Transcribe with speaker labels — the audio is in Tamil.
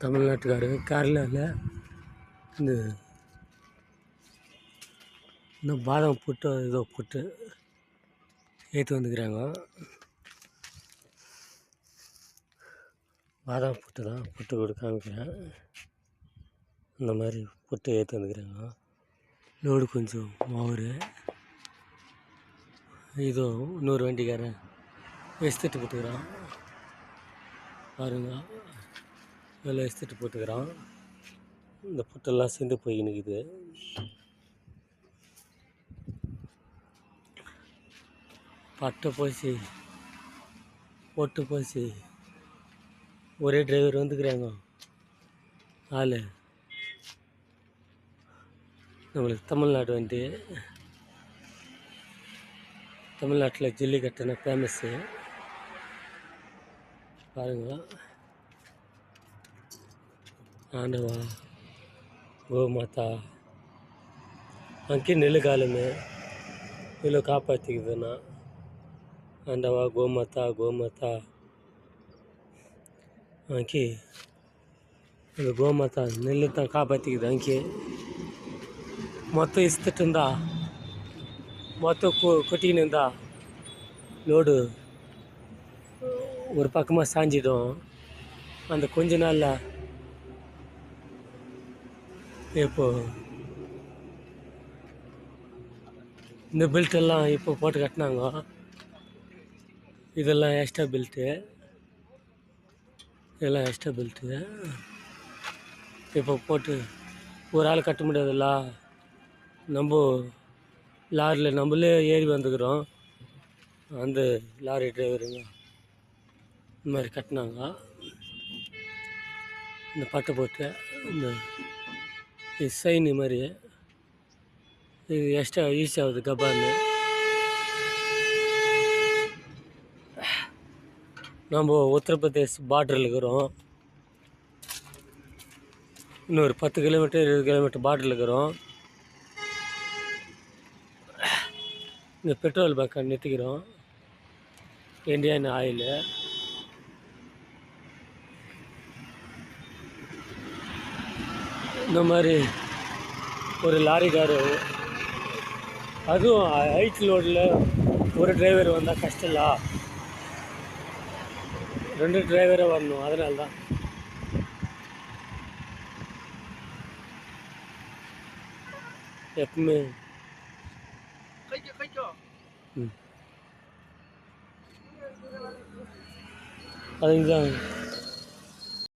Speaker 1: தமிழ்நாட்டுக்காரங்க கேரளாவில் இந்த இன்னும் பாதாம் புட்டு ஏதோ புட்டு ஏற்றி வந்துக்கிறாங்க. பாதாம் புட்டு தான், புட்டு கூட காமிக்கிறேன். இந்த மாதிரி புட்டு ஏற்றி வந்துக்கிறாங்க. லோடு கொஞ்சம் மோர். இதோ இன்னொரு வண்டிக்காரன் எஸ்திட்டு போட்டுக்கிறான் பாருங்க. இதில் எஸ்திட்டு போட்டுக்கிறான். இந்த புட்டெல்லாம் சேர்ந்து போய் நிற்குது. பட்டை போச்சு, பொட்டு போச்சு. ஒரே டிரைவர் வந்துக்கிறாங்க. ஆள் நம்மளுக்கு தமிழ்நாடு வண்டி. தமிழ்நாட்டில் ஜல்லிக்கட்டுனா ஃபேமஸ்ஸு பாருங்க. ஆண்டவா கோமாதா அங்கே நெல்லு காலமே இவ்வளோ காப்பாற்றிக்குதுன்னா ஆண்டவா கோமாதா கோமாதா அங்கே இந்த கோமாதா நெல்லு தான் காப்பாற்றிக்குது. அங்கே மொத்தம் இஸ்திட்டு இருந்தா மொத்தம் கொட்டிக்கின்னு இருந்தா லோடு ஒரு பக்கமாக சாஞ்சிடும். அந்த கொஞ்ச நாளில் இப்போ இந்த பெல்ட்டெல்லாம் இப்போ போட்டு கட்டினாங்க. இதெல்லாம் எக்ஸ்ட்ரா பெல்ட்டு, இதெல்லாம் எக்ஸ்ட்ரா பெல்ட்டு இப்போ போட்டு ஒரு ஆள் கட்ட முடியாதுல்ல. நம்ம லாரியில் நம்மளே ஏறி வந்துக்கிறோம். அந்த லாரி டிரைவருங்க இந்த மாதிரி கட்டினாங்க. இந்த பட்டை போட்டு இந்த சைனி மாதிரி இது எக்ஸ்ட்ரா யூஸ் ஆகுது கபான்னு. நம்ம உத்தரப்பிரதேஷ் பார்டரில் இருக்கிறோம். இன்னொரு 10 கிலோமீட்டர் 20 கிலோமீட்டர் பார்டரில் இருக்கிறோம். இந்த பெட்ரோல் பங்கை நிறுத்திக்கிறோம். Indian oil. இந்த மாதிரி ஒரு லாரிக்காரு, அதுவும் ஹைட் லோடில் ஒரு டிரைவர் வந்தால் கஷ்டம் இல்லை, 2 டிரைவரை வரணும். அதனால தான் எப்பவுமே அதுதான்